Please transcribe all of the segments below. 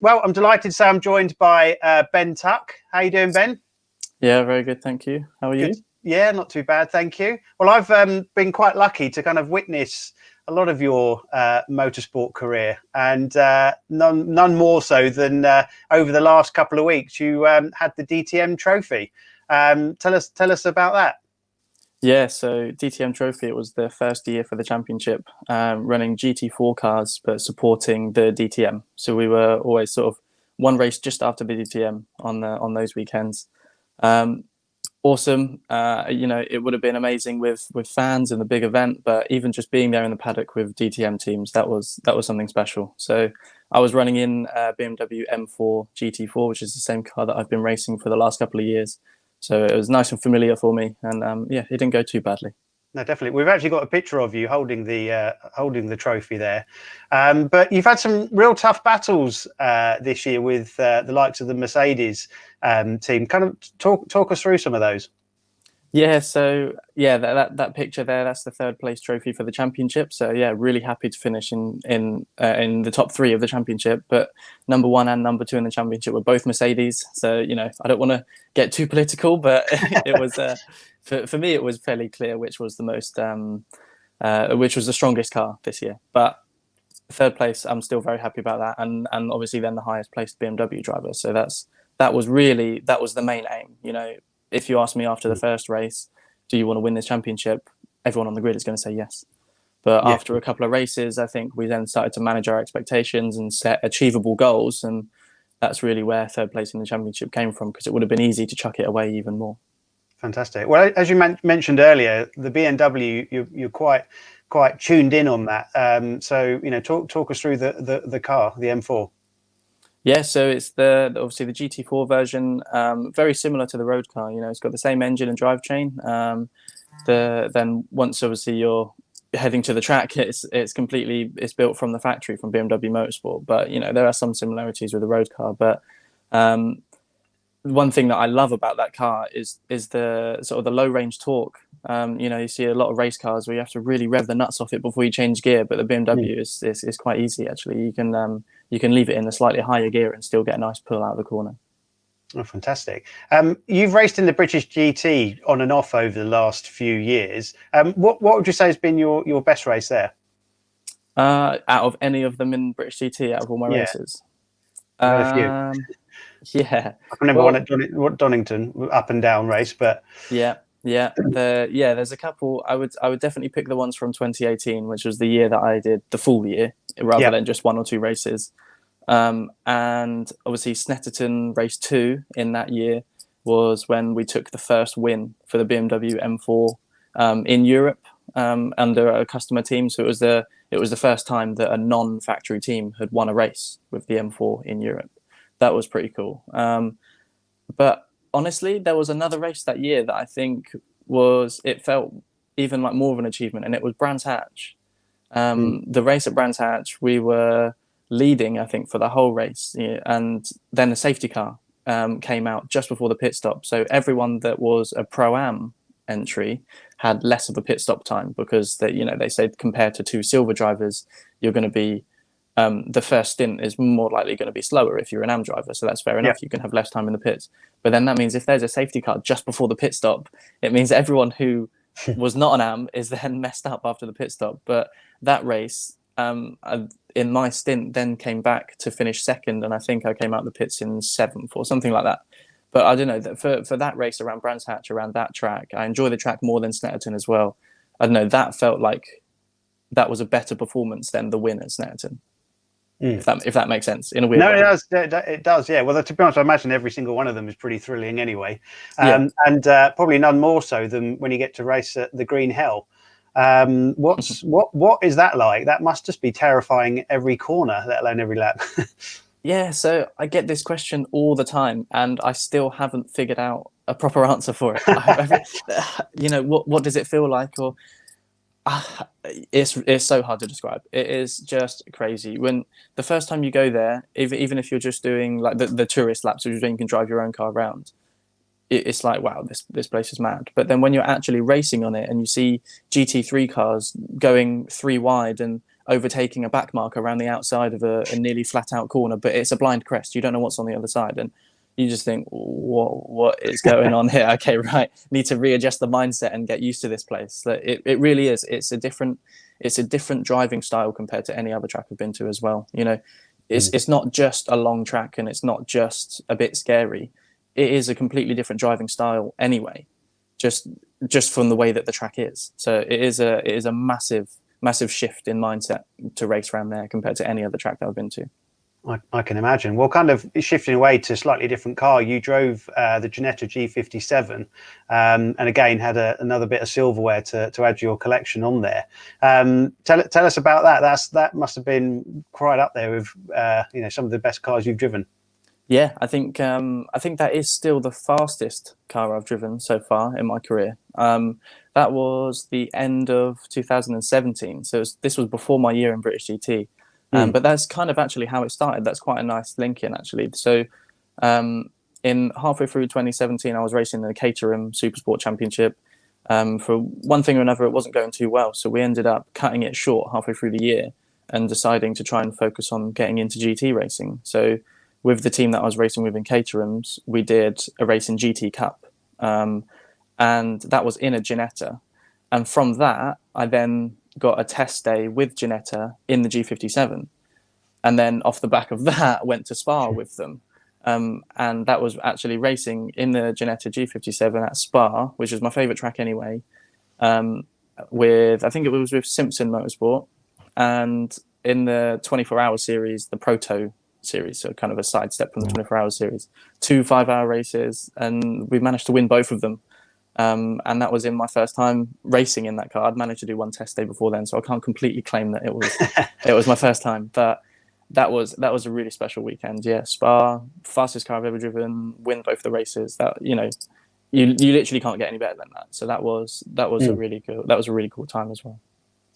Well, I'm delighted to say I'm joined by Ben Tuck. How you doing, Ben? Yeah, very good, thank you. How are Good. you? Yeah, not too bad, thank you. Well, I've been quite lucky to kind of witness a lot of your motorsport career, and none more so than over the last couple of weeks. You had the DTM Trophy. Tell us about that. Yeah, so DTM Trophy, it was the first year for the championship, running GT4 cars, but supporting the DTM. So we were always sort of one race just after the DTM on those weekends. Um, Awesome. It would have been amazing with fans and the big event, but even just being there in the paddock with DTM teams, that was something special. So I was running in BMW M4 GT4, which is the same car that I've been racing for the last couple of years. So it was nice and familiar for me, and yeah, it didn't go too badly. No, definitely. We've actually got a picture of you holding the trophy there, but you've had some real tough battles this year with the likes of the Mercedes team. Kind of talk us through some of those. Yeah, so yeah, that picture there, that's the third place trophy for the championship. So yeah, really happy to finish in the top three of the championship. But number one and number two in the championship were both Mercedes. So I don't want to get too political, but it was for me it was fairly clear which was the most which was the strongest car this year. But third place, I'm still very happy about that, and obviously then the highest placed BMW driver. So that was the main aim. If you ask me after the first race, do you want to win this championship? Everyone on the grid is going to say yes. But Yeah. after a couple of races, I think we then started to manage our expectations and set achievable goals. And that's really where third place in the championship came from, because it would have been easy to chuck it away even more. Fantastic. Well, as you mentioned earlier, the BMW, you're quite tuned in on that. So talk us through the car, the M4. Yeah, so it's obviously the GT4 version, very similar to the road car. It's got the same engine and drivetrain. Then once obviously you're heading to the track, it's built from the factory from BMW Motorsport. But there are some similarities with the road car. But one thing that I love about that car is the sort of the low range torque. You see a lot of race cars where you have to really rev the nuts off it before you change gear, but the BMW is quite easy actually. You can leave it in a slightly higher gear and still get a nice pull out of the corner. Oh, fantastic. You've raced in the British GT on and off over the last few years. What would you say has been your best race there? Out of any of them in British GT, out of all my races? I've had a few. Yeah. I can remember one at Donington, up and down race, but there's a couple. I would definitely pick the ones from 2018, which was the year that I did the full year rather than just one or two races. And obviously Snetterton race 2 in that year was when we took the first win for the BMW M4 in Europe under a customer team. So it was the first time that a non-factory team had won a race with the M4 in Europe. That was pretty cool. But honestly, there was another race that year that I think it felt even like more of an achievement, and it was Brands Hatch. The race at Brands Hatch, we were leading, I think, for the whole race, and then a safety car came out just before the pit stop. So everyone that was a Pro-Am entry had less of a pit stop time, because they said compared to two silver drivers, you're going to be the first stint is more likely going to be slower if you're an AM driver. So that's fair enough. You can have less time in the pits. But then that means if there's a safety car just before the pit stop, it means everyone who was not an AM is then messed up after the pit stop. But that race, in my stint, then came back to finish second. And I think I came out the pits in 7th or something like that. But I don't know, for that race around Brands Hatch, around that track, I enjoy the track more than Snetterton as well. I don't know, that felt like that was a better performance than the win at Snetterton. If that makes sense in a weird way. No, it does. Yeah. Well, to be honest, I imagine every single one of them is pretty thrilling anyway, and probably none more so than when you get to race at the Green Hell. What is that like? That must just be terrifying every corner, let alone every lap. Yeah. So I get this question all the time, and I still haven't figured out a proper answer for it. What does it feel like? Or it's so hard to describe. It is just crazy. When the first time you go there, even if you're just doing like the tourist laps, which is when you can drive your own car around, it's like, wow, this place is mad. But then when you're actually racing on it and you see GT3 cars going 3 wide and overtaking a back marker around the outside of a nearly flat out corner, but it's a blind crest. You don't know what's on the other side. And you just think, what is going on here? Okay, right. Need to readjust the mindset and get used to this place. It really is. It's a different driving style compared to any other track I've been to as well. You know, it's not just a long track and it's not just a bit scary. It is a completely different driving style anyway, just from the way that the track is. So it is a massive shift in mindset to race around there compared to any other track that I've been to. I can imagine. Well, kind of shifting away to a slightly different car, you drove the Ginetta G57 and again had another bit of silverware to add to your collection on there. Tell us about that. That must have been quite up there with some of the best cars you've driven. Yeah, I think that is still the fastest car I've driven so far in my career. That was the end of 2017, so this was before my year in British GT. But that's kind of actually how it started. That's quite a nice link in, actually. So in halfway through 2017, I was racing in the Caterham Supersport Championship. For one thing or another, it wasn't going too well. So we ended up cutting it short halfway through the year and deciding to try and focus on getting into GT racing. So with the team that I was racing with in Caterham's, we did a race in GT Cup. And that was in a Ginetta. And from that, I then got a test day with Ginetta in the G57, and then off the back of that went to Spa with them, and that was actually racing in the Ginetta G57 at Spa, which is my favorite track anyway, with I think it was with Simpson Motorsport, and in the 24-hour series, the Proto series, so kind of a sidestep from the 24-hour series, 2 5-hour races, and we managed to win both of them. And that was in my first time racing in that car. I'd managed to do one test day before then, so I can't completely claim that it was my first time. But that was a really special weekend. Yeah, Spa, fastest car I've ever driven, win both the races. That you literally can't get any better than that. So that was a really cool time as well.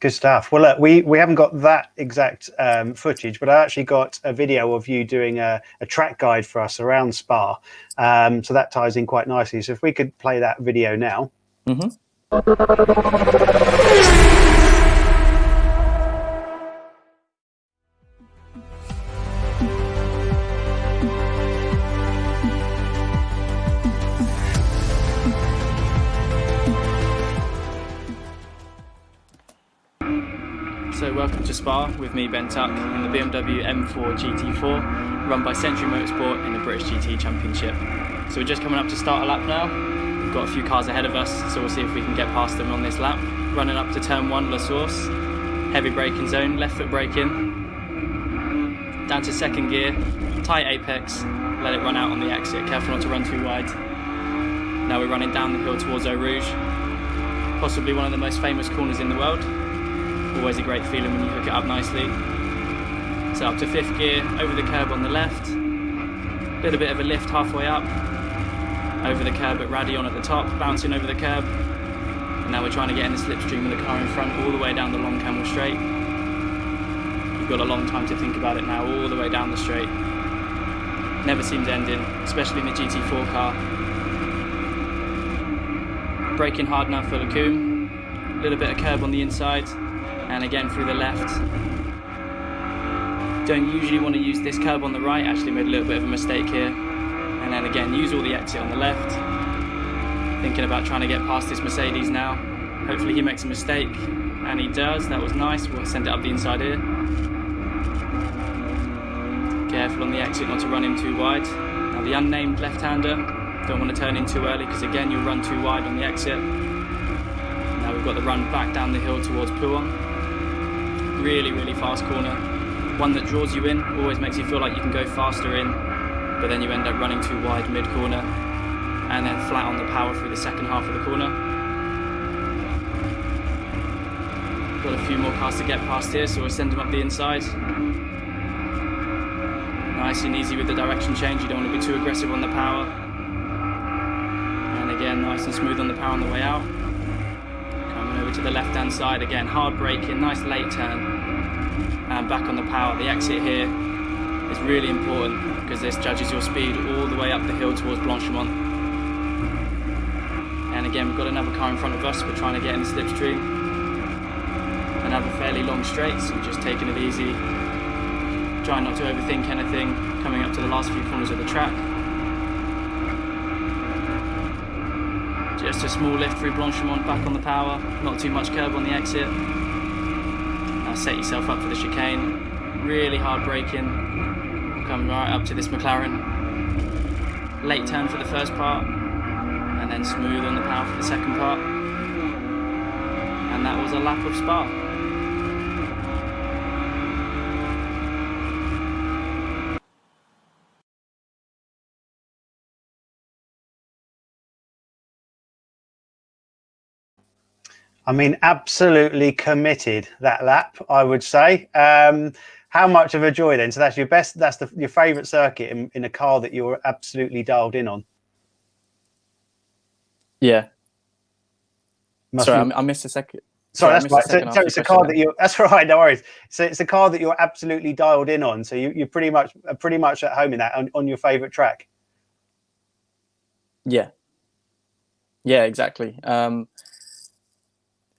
Good stuff. Well, look, we haven't got that exact footage, but I actually got a video of you doing a track guide for us around Spa. So that ties in quite nicely. So if we could play that video now. Mm-hmm. So welcome to Spa with me, Ben Tuck, in the BMW M4 GT4, run by Century Motorsport in the British GT Championship. So we're just coming up to start a lap now. We've got a few cars ahead of us, so we'll see if we can get past them on this lap. Running up to turn 1, La Source. Heavy braking zone, left foot braking. Down to second gear, tight apex, let it run out on the exit, careful not to run too wide. Now we're running down the hill towards Eau Rouge, possibly one of the most famous corners in the world. Always a great feeling when you hook it up nicely. So up to 5th gear, over the curb on the left. Little bit of a lift halfway up. Over the curb at Radeon at the top, bouncing over the curb. And now we're trying to get in the slipstream of the car in front all the way down the long camel straight. You've got a long time to think about it now, all the way down the straight. Never seems ending, especially in the GT4 car. Braking hard now for Lacombe. Little bit of curb on the inside. And again through the left. Don't usually want to use this curb on the right, actually made a little bit of a mistake here. And then again, use all the exit on the left. Thinking about trying to get past this Mercedes now. Hopefully he makes a mistake, and he does, that was nice. We'll send it up the inside here. Careful on the exit not to run in too wide. Now the unnamed left-hander, don't want to turn in too early because again you'll run too wide on the exit. Now we've got the run back down the hill towards Pouan. Really, really fast corner. One that draws you in, always makes you feel like you can go faster in, but then you end up running too wide mid-corner and then flat on the power through the second half of the corner. Got a few more cars to get past here, so we'll send them up the inside. Nice and easy with the direction change, you don't want to be too aggressive on the power. And again, nice and smooth on the power on the way out. Over to the left hand side again, hard braking, nice late turn, and back on the power. The exit here is really important because this judges your speed all the way up the hill towards Blanchemont. And again, we've got another car in front of us, we're trying to get in the slipstream. And have a fairly long straight, so just taking it easy, trying not to overthink anything, coming up to the last few corners of the track. Just a small lift through Blanchimont, back on the power, not too much curb on the exit. Now set yourself up for the chicane, really hard braking, come right up to this McLaren. Late turn for the first part, and then smooth on the power for the second part. And that was a lap of Spa. I mean, absolutely committed that lap, I would say. How much of a joy then? So that's your best, that's your favourite circuit in a car that you're absolutely dialed in on. Yeah. Sorry, I missed a second. Sorry, that's right. So it's a car that you're. That's right. No worries. So it's a car that you're absolutely dialed in on. So you're pretty much at home in that on your favourite track. Yeah. Yeah, exactly.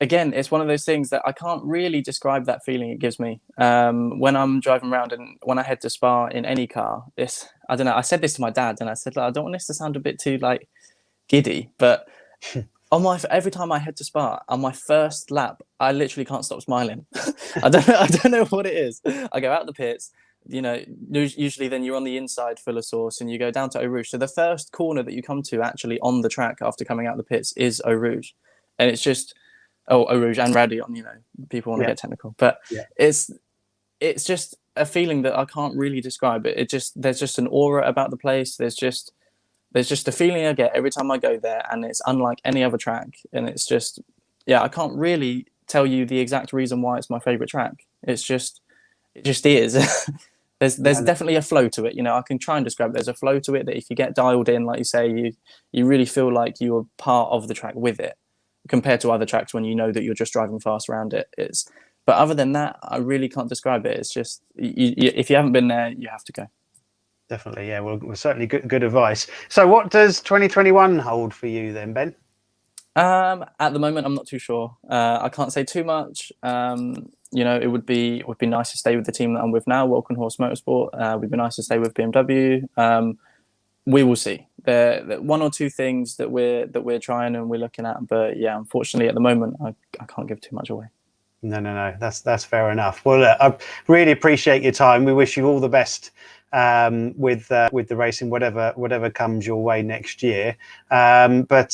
Again, it's one of those things that I can't really describe that feeling it gives me when I'm driving around and when I head to Spa in any car. I don't know. I said this to my dad, and I said, I don't want this to sound a bit too like giddy, but every time I head to Spa on my first lap, I literally can't stop smiling. I don't know what it is. I go out the pits, you know, usually then you're on the inside full of sauce and you go down to Eau Rouge. So the first corner that you come to actually on the track after coming out the pits is Eau Rouge, and it's just Eau Rouge and Radeon, you know, people want to get technical, but it's just a feeling that I can't really describe it. There's just an aura about the place. There's just a feeling I get every time I go there, and it's unlike any other track. And it's just, I can't really tell you the exact reason why it's my favorite track. It just is. There's definitely a flow to it. You know, I can try and describe it. There's a flow to it that if you get dialed in, like you say, you really feel like you're part of the track with it, compared to other tracks when you know that you're just driving fast around it. But other than that, I really can't describe it. It's just, if you haven't been there, you have to go. Definitely, yeah. Well, certainly good advice. So what does 2021 hold for you then, Ben? At the moment, I'm not too sure. I can't say too much. You know, it would be nice to stay with the team that I'm with now, Walkenhorst Motorsport. It would be nice to stay with BMW. We will see. There one or two things that we're trying and we're looking at, but yeah, unfortunately, at the moment, I can't give too much away. No. That's fair enough. Well, look, I really appreciate your time. We wish you all the best with the racing, whatever comes your way next year. But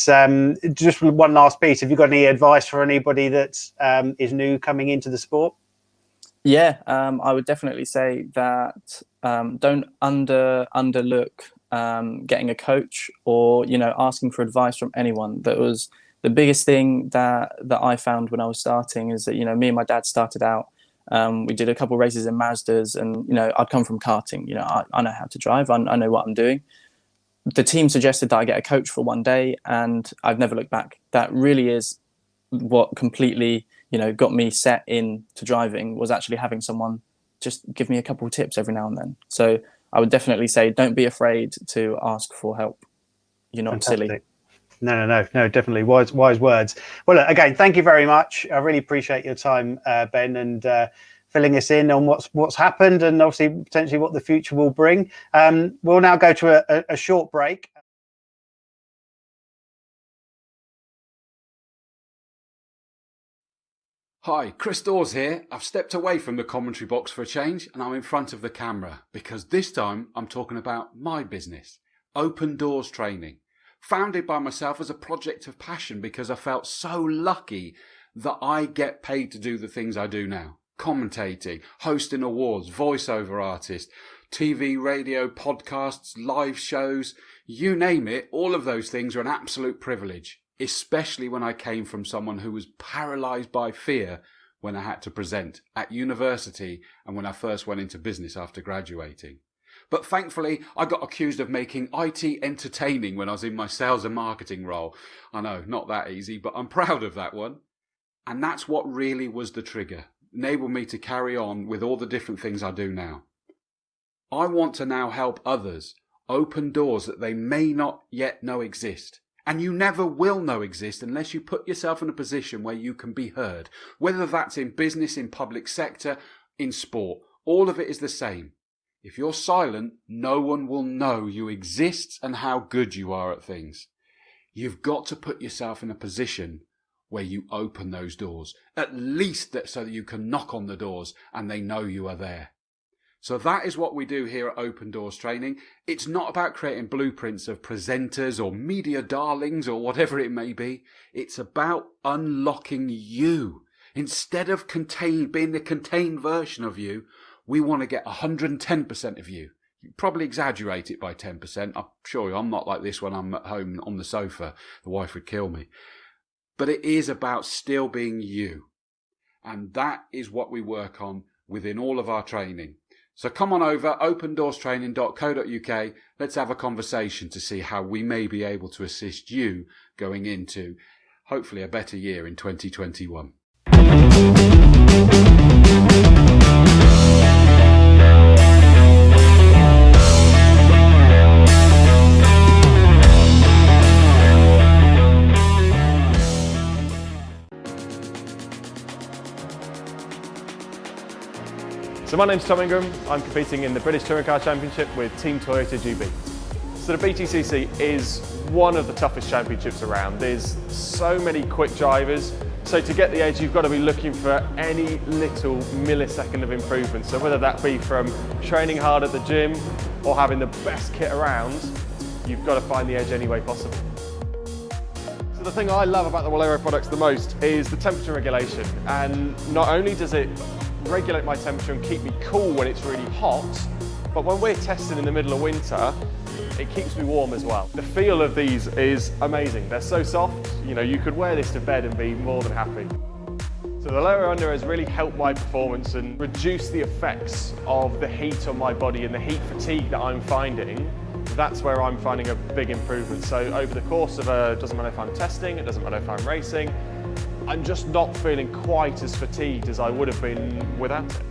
just one last piece. Have you got any advice for anybody that is new coming into the sport? Yeah, I would definitely say that don't underlook getting a coach or, you know, asking for advice from anyone. That was the biggest thing that I found when I was starting, is that, you know, me and my dad started out. We did a couple of races in Mazdas, and, you know, I'd come from karting. You know, I know how to drive. I know what I'm doing. The team suggested that I get a coach for one day, and I've never looked back. That really is what completely, you know, got me set into driving, was actually having someone just give me a couple of tips every now and then. So I would definitely say, don't be afraid to ask for help. You're not silly. No, definitely wise words. Well, look, again, thank you very much. I really appreciate your time, Ben, and filling us in on what's happened, and obviously potentially what the future will bring. We'll now go to a short break. Hi, Chris Dawes here. I've stepped away from the commentary box for a change, and I'm in front of the camera, because this time I'm talking about my business, Open Doors Training. Founded by myself as a project of passion, because I felt so lucky that I get paid to do the things I do now. Commentating, hosting awards, voiceover artist, TV, radio, podcasts, live shows, you name it, all of those things are an absolute privilege. Especially when I came from someone who was paralysed by fear when I had to present at university and when I first went into business after graduating. But thankfully, I got accused of making IT entertaining when I was in my sales and marketing role. I know, not that easy, but I'm proud of that one. And that's what really was the trigger, enabled me to carry on with all the different things I do now. I want to now help others open doors that they may not yet know exist, And you never will know exist unless you put yourself in a position where you can be heard. Whether that's in business, in public sector, in sport, all of it is the same. If you're silent, no one will know you exist and how good you are at things. You've got to put yourself in a position where you open those doors, at least so that you can knock on the doors and they know you are there. So that is what we do here at Open Doors Training. It's not about creating blueprints of presenters or media darlings or whatever it may be. It's about unlocking you. Instead of being the contained version of you, we want to get 110% of you. You probably exaggerate it by 10%. I'm sure I'm not like this when I'm at home on the sofa. The wife would kill me. But it is about still being you. And that is what we work on within all of our training. So come on over, opendoorstraining.co.uk. Let's have a conversation to see how we may be able to assist you going into, hopefully, a better year in 2021. So my name's Tom Ingram. I'm competing in the British Touring Car Championship with Team Toyota GB. So the BTCC is one of the toughest championships around. There's so many quick drivers. So to get the edge, you've got to be looking for any little millisecond of improvement. So whether that be from training hard at the gym or having the best kit around, you've got to find the edge any way possible. So the thing I love about the Walero products the most is the temperature regulation. And not only does it regulate my temperature and keep me cool when it's really hot, but when we're testing in the middle of winter, it keeps me warm as well. The feel of these is amazing. They're so soft, you know, you could wear this to bed and be more than happy. So the Walero Under has really helped my performance and reduce the effects of the heat on my body and the heat fatigue that I'm finding. That's where I'm finding a big improvement. So over the course of it doesn't matter if I'm testing, it doesn't matter if I'm racing, I'm just not feeling quite as fatigued as I would have been without it.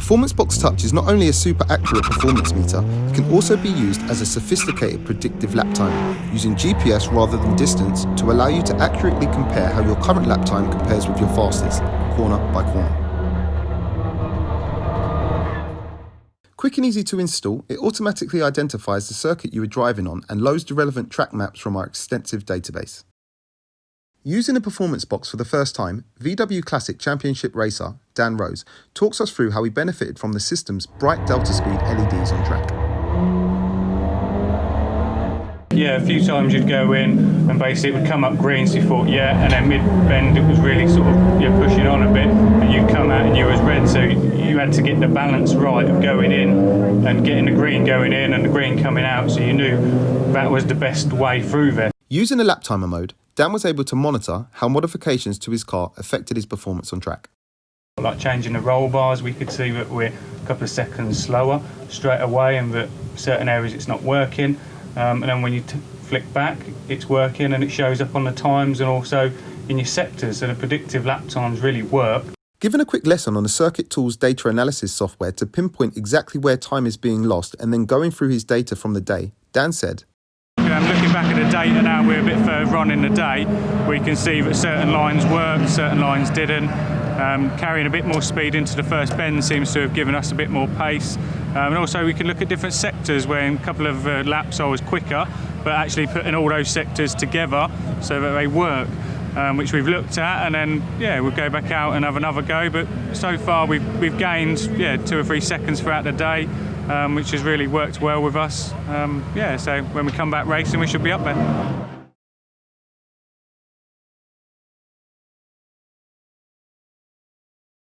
Performance Box Touch is not only a super accurate performance meter, it can also be used as a sophisticated predictive lap timer, using GPS rather than distance to allow you to accurately compare how your current lap time compares with your fastest, corner by corner. Quick and easy to install, it automatically identifies the circuit you are driving on and loads the relevant track maps from our extensive database. Using a performance box for the first time, VW Classic Championship racer Dan Rose talks us through how he benefited from the system's bright delta speed LEDs on track. Yeah, a few times you'd go in and basically it would come up green, so you thought, yeah, and then mid-bend it was really sort of pushing on a bit, and you'd come out and you was red, so you had to get the balance right of going in and getting the green going in and the green coming out, so you knew that was the best way through there. Using a lap timer mode, Dan was able to monitor how modifications to his car affected his performance on track. Like changing the roll bars, we could see that we're a couple of seconds slower straight away and that certain areas it's not working. And then when you flick back, it's working and it shows up on the times and also in your sectors. So the predictive lap times really work. Given a quick lesson on the Circuit Tools data analysis software to pinpoint exactly where time is being lost and then going through his data from the day, Dan said, Looking back at the data now, we're a bit further on in the day, we can see that certain lines worked, certain lines didn't. Carrying a bit more speed into the first bend seems to have given us a bit more pace. And also we can look at different sectors where in a couple of laps I was quicker, but actually putting all those sectors together so that they work, which we've looked at, and then we'll go back out and have another go. But so far we've gained 2 or 3 seconds throughout the day, which has really worked well with us. So when we come back racing we should be up there.